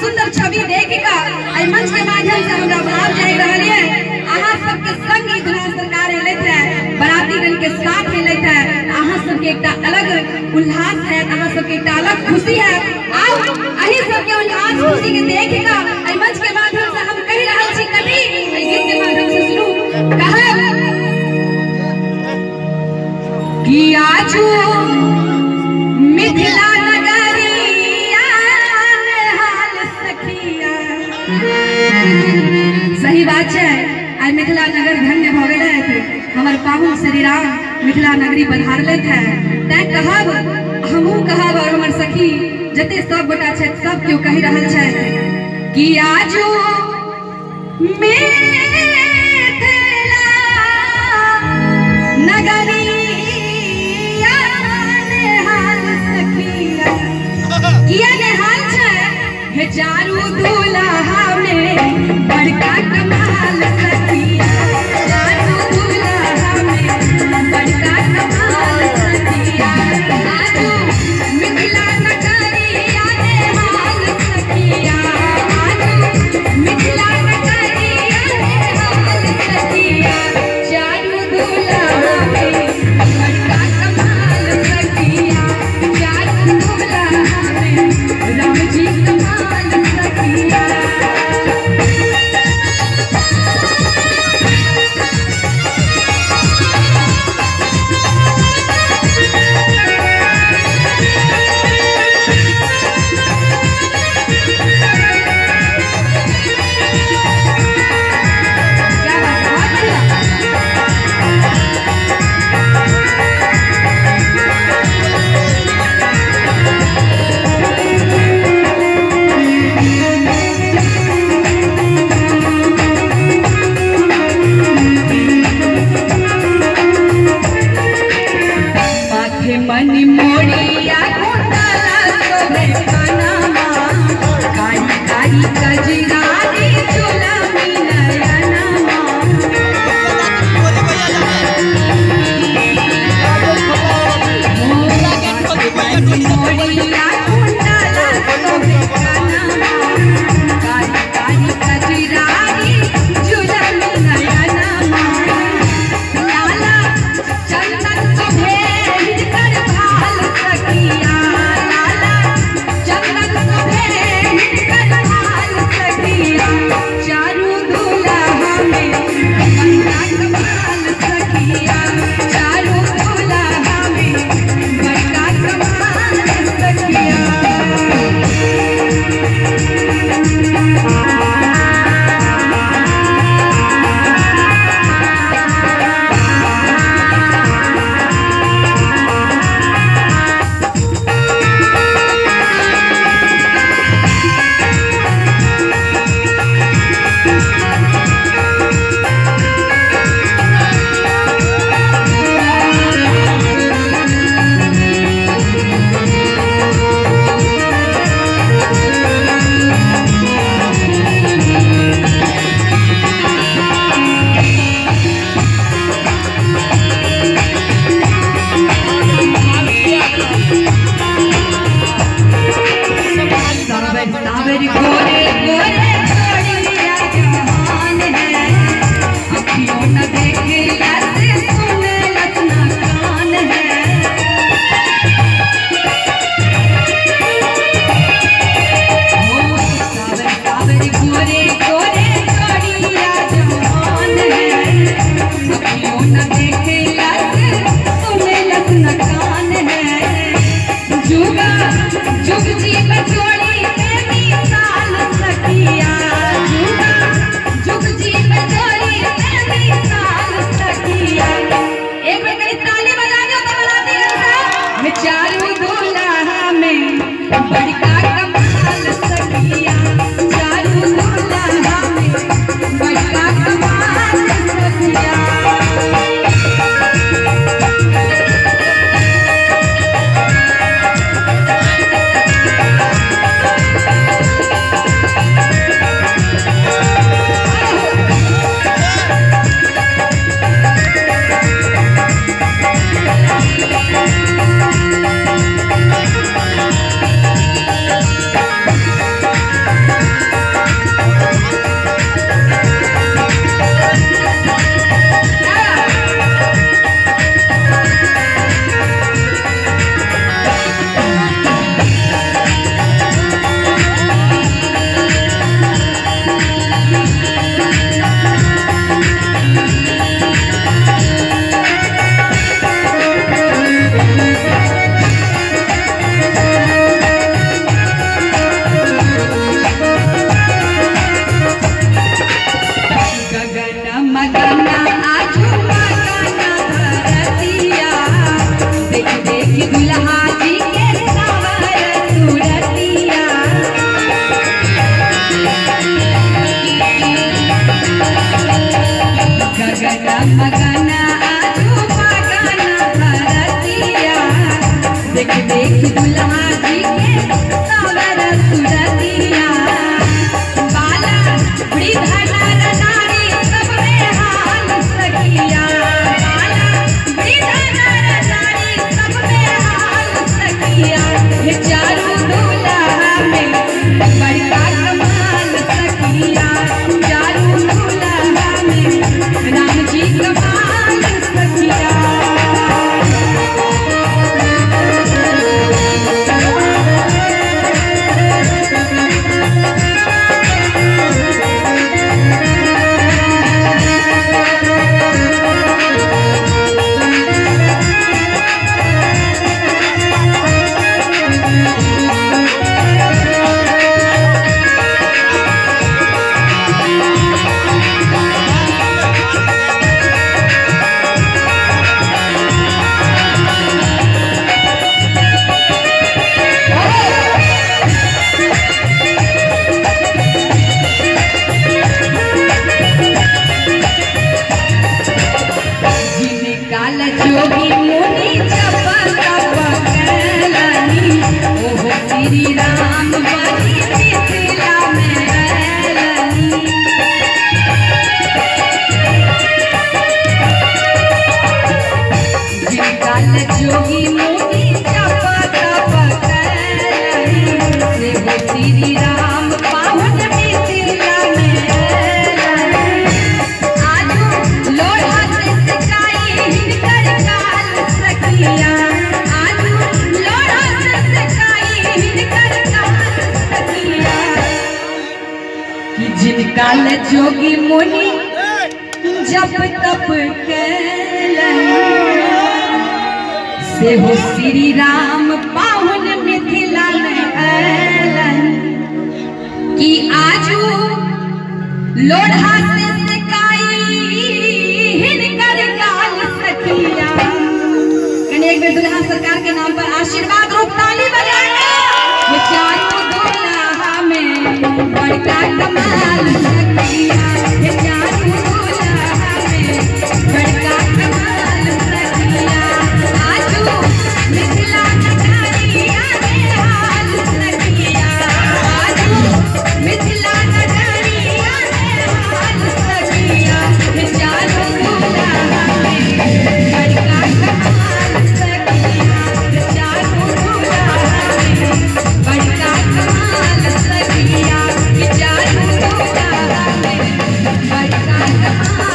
सुंदर छवि देख का आई मंच के माध्यम से हमरा भाव जाग रहल है। अहाँ सबके संग ई दुल्हा सरकार हेलैत है, बरातीगण के साथ हेलैत है। अहाँ सबके एकटा अलग उल्लास है, अहाँ सबके एकटा अलग खुशी है। आओ अही सबके उल्लास खुशी के देख का आई मंच के माध्यम से हम कहि रहल छी कथि आई गीत के माध्यम से सुनू। कहब कि आजू मिथिला नगरिया हाल सखिया। सही बात है, आज मिथिला नगर धन्य भ गेल है। हमर पाहुन श्री राम मिथिला नगरी पधारले है। तै कहब हमहू कहब और हमर सखी जते सब गोटा छै सब केओ कहि रहल छै कि आजू मिथिला नगरी किया ने हाल छै हे चारू दुल्हा में बड़का कमाल सखिया। चारू दुल्हा में बड़का कमाल सखिया। आजू मिथिला नगरिया ने हाल सखिया। आजू मिथिला नगरिया ने हाल सखिया। चारू दुल्हा में बड़का कमाल सखिया। चारू दुल्हा राम जी कमाल सखिया। जगमगना आजू मगना धरतिया देख देख दुल्हा जी के सावर सुरतिया बाला वृद्ध नर नारी सब में हाल सखिया बाला वृद्ध नर नारी सब में हाल सखिया ये चारों दुल्हा में बड़का कमाल सखिया चारों दुल्हा में राम जी कमाल सखिया। जोगी मुनि जप तप कैलनी ओहो श्री राम बड़ी मिथिला में रहलनी जिनकाल जोगी मुनि जप तप कैलनी से हो श्री राम पावन मिथिला में रहलनी आजू लोढ़ा से सिकाई हिनकर काल सखिया आजू लोढ़ा से सिकाई हिनकर काल सखिया कि जिनकाल जोगी मुनि जप तप कैलनी से हो श्री राम पावन मिथिला में अयलनि कि आजू लोढ़ा से सिकाई हिनकर काल सखिया। कने एक बेर दुल्हा सरकार के नाम पर आशीर्वाद रूप ताली बजाएंगे। ये चारों दुल्हा में बड़का कमाल सखिया ये चारों दुल्हा में बड़का कमाल सखिया आजू मिथिला नगरिया में हाल सखिया आजू मिथिला नगरिया में हाल सखिया ये चारों दुल्हा में बड़का कमाल सखिया ये चारों दुल्हा में बड़का कमाल सखिया ये चारों दुल्हा में बड़का कमाल